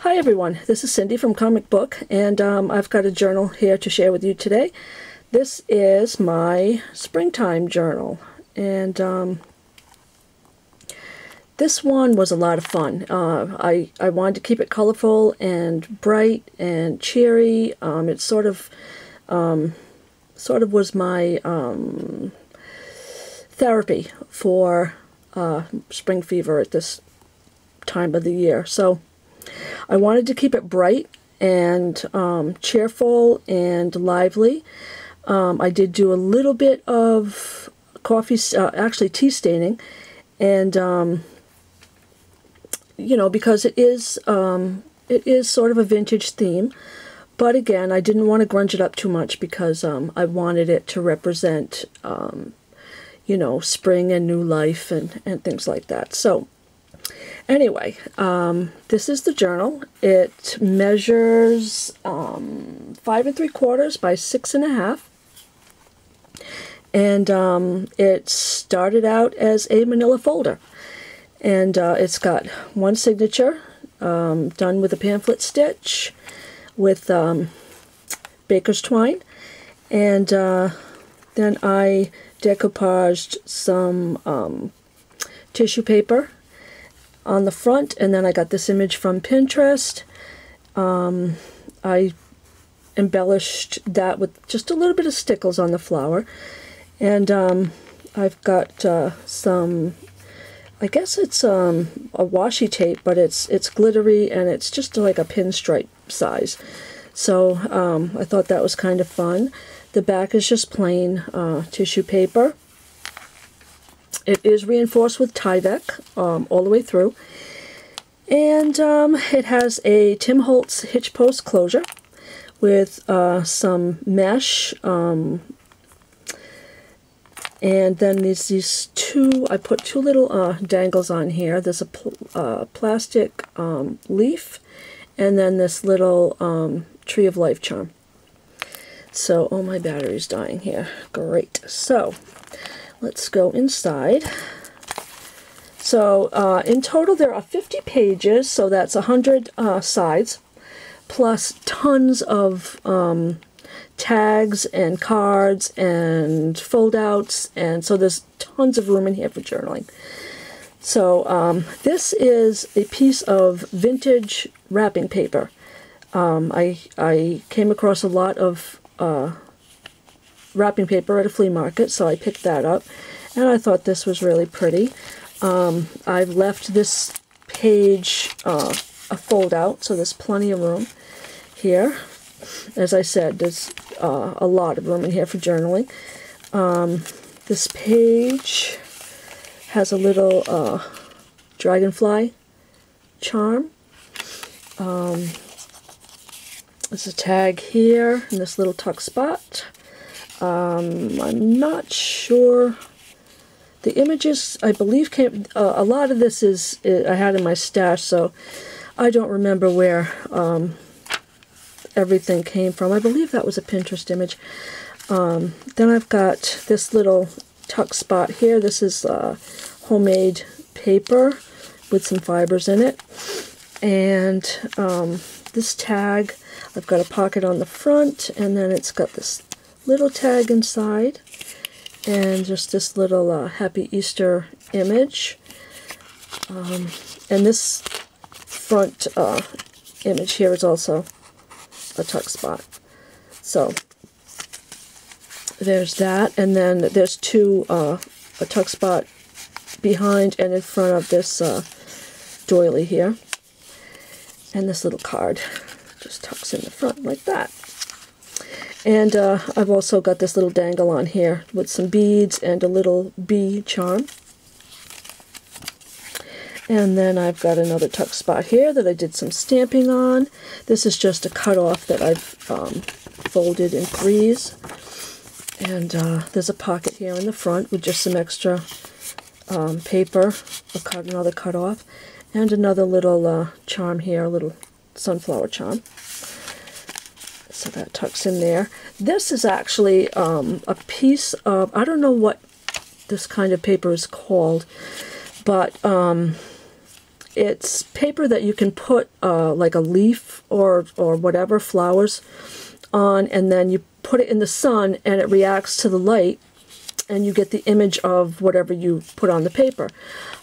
Hi everyone, this is Cindy from Comic Book, and I've got a journal here to share with you today. This is my springtime journal, and this one was a lot of fun. I wanted to keep it colorful and bright and cheery. It sort of was my therapy for spring fever at this time of the year. So I wanted to keep it bright and cheerful and lively. I did do a little bit of actually tea staining, and you know, because it is sort of a vintage theme. But again, I didn't want to grunge it up too much because I wanted it to represent, you know, spring and new life and things like that. So anyway, this is the journal. It measures 5 3/4 by 6.5, and it started out as a manila folder, and it's got one signature done with a pamphlet stitch with baker's twine, and then I decoupaged some tissue paper on the front, and then I got this image from Pinterest. I embellished that with just a little bit of stickles on the flower, and I've got some, I guess it's a washi tape, but it's glittery and it's just like a pinstripe size. So I thought that was kind of fun. The back is just plain tissue paper. It is reinforced with Tyvek all the way through, and it has a Tim Holtz hitch post closure with some mesh, and then there's these two, I put two little dangles on here. There's a plastic leaf, and then this little Tree of Life charm. So, oh, my battery's dying here. Great. So let's go inside. So in total there are 50 pages, so that's 100 sides, plus tons of tags and cards and foldouts, and so there's tons of room in here for journaling. So this is a piece of vintage wrapping paper. I came across a lot of wrapping paper at a flea market, so I picked that up, and I thought this was really pretty. I've left this page a fold out, so there's plenty of room here. As I said, there's a lot of room in here for journaling. This page has a little dragonfly charm. There's a tag here in this little tuck spot. I'm not sure. The images, I believe, came. A lot of this is I had in my stash, so I don't remember where everything came from. I believe that was a Pinterest image. Then I've got this little tuck spot here. This is homemade paper with some fibers in it, and this tag, I've got a pocket on the front, and then it's got this little tag inside, and just this little Happy Easter image. And this front image here is also a tuck spot. So there's that, and then there's two, a tuck spot behind and in front of this doily here. And this little card just tucks in the front like that. And I've also got this little dangle on here with some beads and a little bee charm. And then I've got another tuck spot here that I did some stamping on. This is just a cutoff that I've folded in threes. And there's a pocket here in the front with just some extra paper, another cutoff, and another little charm here, a little sunflower charm. So that tucks in there. This is actually a piece of, I don't know what this kind of paper is called, but It's paper that you can put like a leaf or whatever, flowers on, and then you put it in the sun and it reacts to the light and you get the image of whatever you put on the paper.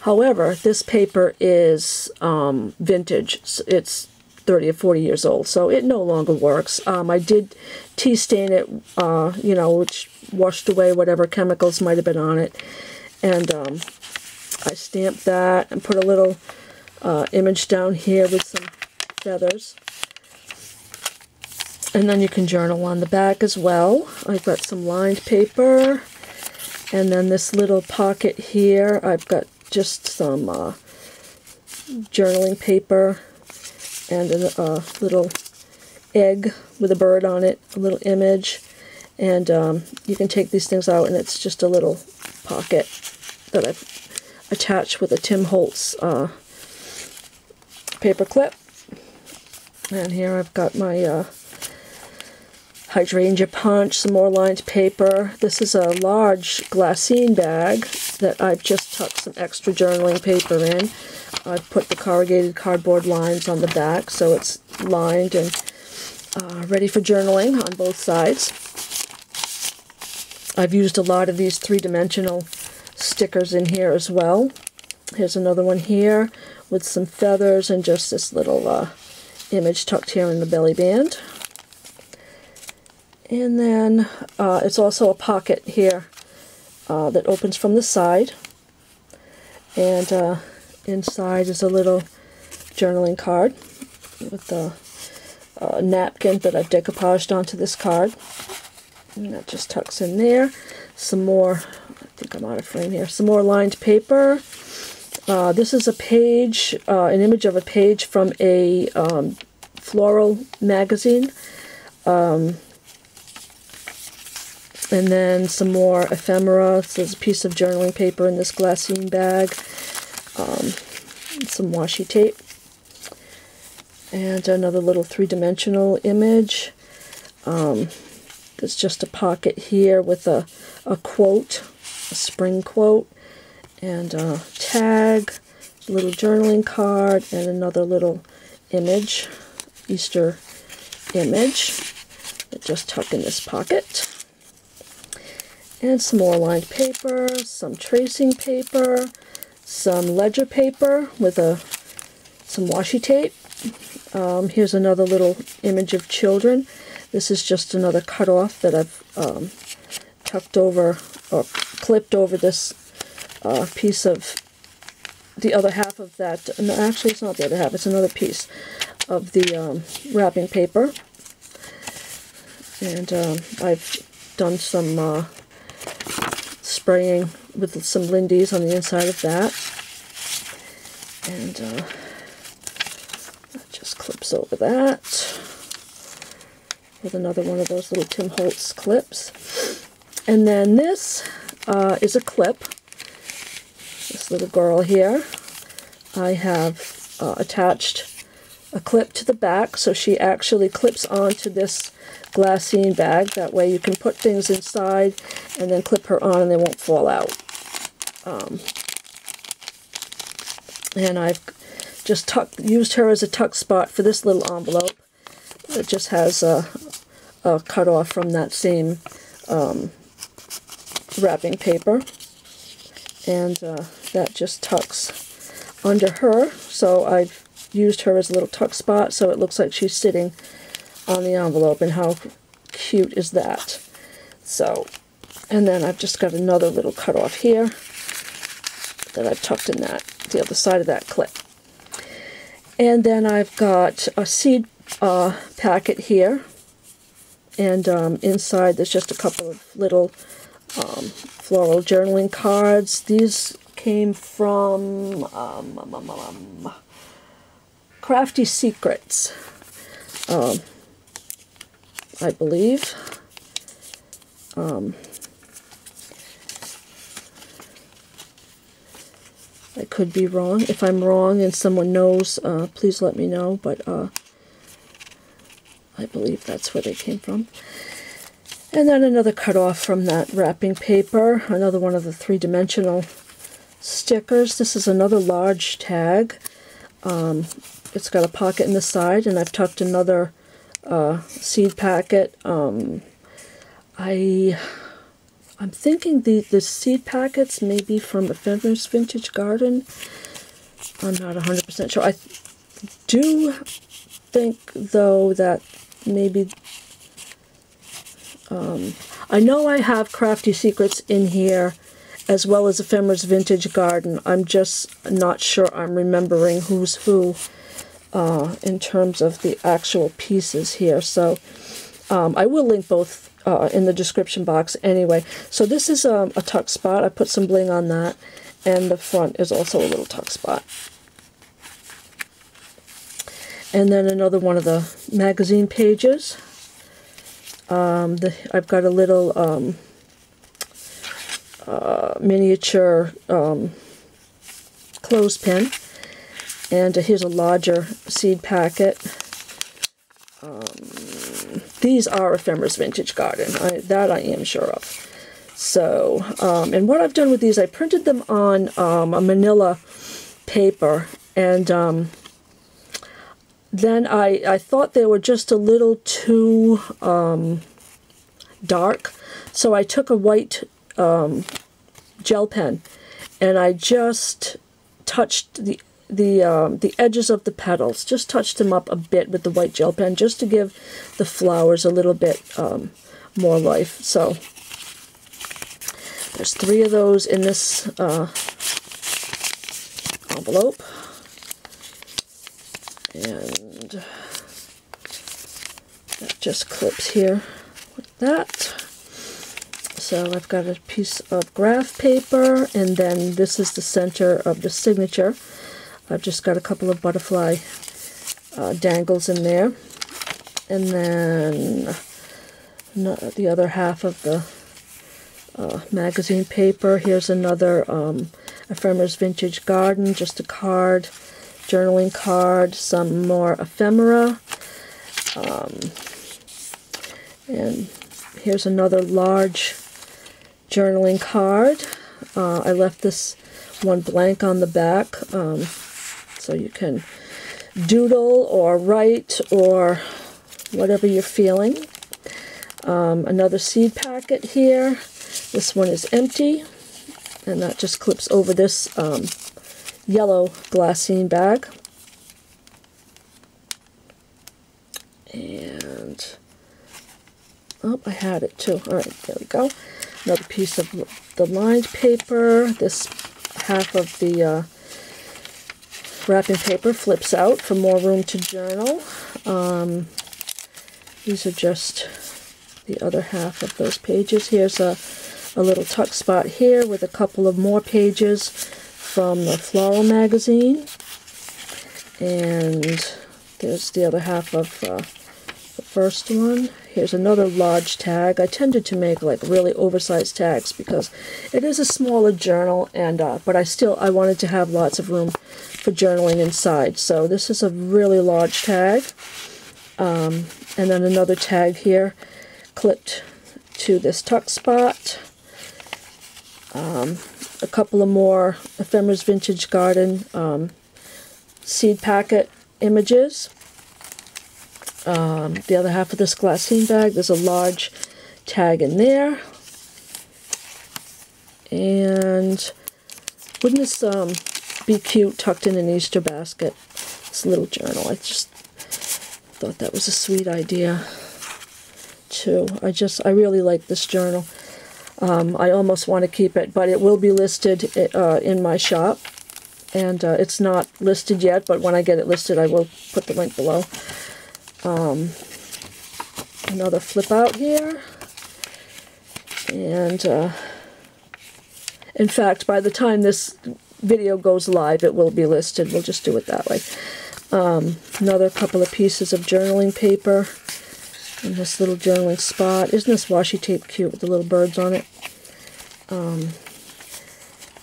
However, this paper is vintage. It's 30 or 40 years old, so it no longer works. I did tea stain it, you know, which washed away whatever chemicals might have been on it, and I stamped that and put a little image down here with some feathers. And then you can journal on the back as well. I've got some lined paper, and then this little pocket here, I've got just some journaling paper and a little egg with a bird on it, a little image, and you can take these things out and it's just a little pocket that I've attached with a Tim Holtz paper clip. And here I've got my hydrangea punch, some more lined paper. This is a large glassine bag that I've just tucked some extra journaling paper in. I've put the corrugated cardboard lines on the back so it's lined and ready for journaling on both sides. I've used a lot of these three-dimensional stickers in here as well. Here's another one here with some feathers and just this little image tucked here in the belly band. And then it's also a pocket here that opens from the side. And inside is a little journaling card with a napkin that I've decoupaged onto this card. And that just tucks in there. Some more, I think I'm out of frame here, some more lined paper. This is a page, an image of a page from a floral magazine. And then some more ephemera. There's a piece of journaling paper in this glassine bag. Some washi tape. And another little three-dimensional image. There's just a pocket here with a quote, a spring quote, and a tag, a little journaling card, and another little image, Easter image, that just tuck in this pocket. And some more lined paper, some tracing paper, some ledger paper with some washi tape. Here's another little image of children. This is just another cut off that I've tucked over or clipped over this piece of the other half of that. No, actually, it's not the other half. It's another piece of the wrapping paper. And I've done some spraying with some Lindy's on the inside of that. And that just clips over that with another one of those little Tim Holtz clips. And then this is a clip. This little girl here. I have attached a clip to the back, so she actually clips onto this glassine bag. That way you can put things inside and then clip her on and they won't fall out. And I've just used her as a tuck spot for this little envelope. It just has a cut off from that same wrapping paper. And that just tucks under her. So I've used her as a little tuck spot so it looks like she's sitting on the envelope, and how cute is that? So, and then I've just got another little cut off here that I've tucked in the other side of that clip. And then I've got a seed packet here, and inside there's just a couple of little floral journaling cards. These came from Crafty Secrets, I believe. I could be wrong. If I'm wrong and someone knows, please let me know, but I believe that's where they came from. And then another cut off from that wrapping paper, another one of the three-dimensional stickers. This is another large tag. It's got a pocket in the side, and I've tucked another seed packet. I'm thinking the seed packets may be from Ephemeris Vintage Garden. I'm not 100% sure. I do think, though, that maybe... I know I have Crafty Secrets in here, as well as Ephemeris Vintage Garden. I'm just not sure I'm remembering who's who in terms of the actual pieces here. So I will link both in the description box anyway. So this is a tuck spot. I put some bling on that, and the front is also a little tuck spot. And then another one of the magazine pages. I've got a little miniature clothespin, and here's a larger seed packet. These are Ephemeris Vintage Garden, that I am sure of. So, and what I've done with these, I printed them on a manila paper, and then I thought they were just a little too dark, so I took a white gel pen, and I just touched the edges of the petals, just touched them up a bit with the white gel pen, just to give the flowers a little bit more life. So there's 3 of those in this envelope. And that just clips here with that. So I've got a piece of graph paper, and then this is the center of the signature. I've just got a couple of butterfly dangles in there. And then the other half of the magazine paper. Here's another Ephemeris Vintage Garden, just a card. Journaling card, some more ephemera, and here's another large journaling card. I left this one blank on the back, so you can doodle or write or whatever you're feeling. Another seed packet here. This one is empty, and that just clips over this yellow glassine bag. And oh, I had it too. All right, there we go. Another piece of the lined paper. This half of the wrapping paper flips out for more room to journal. These are just the other half of those pages. Here's a little tuck spot here with a couple of more pages from the Floral magazine, and there's the other half of the first one. Here's another large tag. I tended to make like really oversized tags because it is a smaller journal, and but I wanted to have lots of room for journaling inside. So this is a really large tag, and then another tag here clipped to this tuck spot. A couple of more Ephemeris Vintage Garden seed packet images. The other half of this glassine bag, there's a large tag in there. And wouldn't this be cute tucked in an Easter basket? This little journal. I just thought that was a sweet idea too. I really like this journal. I almost want to keep it, but it will be listed in my shop, and it's not listed yet, but when I get it listed I will put the link below. Another flip out here, and in fact by the time this video goes live it will be listed. We'll just do it that way. Another couple of pieces of journaling paper in this little journaling spot. Isn't this washi tape cute with the little birds on it?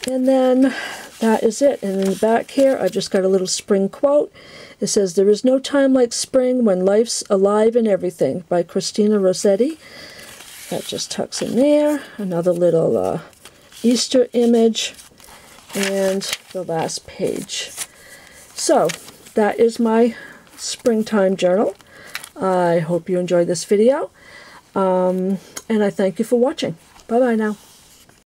And then that is it. And in the back here, I've just got a little spring quote. It says, "There is no time like spring when life's alive and everything," by Christina Rossetti. That just tucks in there. Another little Easter image. And the last page. So that is my springtime journal. I hope you enjoyed this video, and I thank you for watching. Bye-bye now.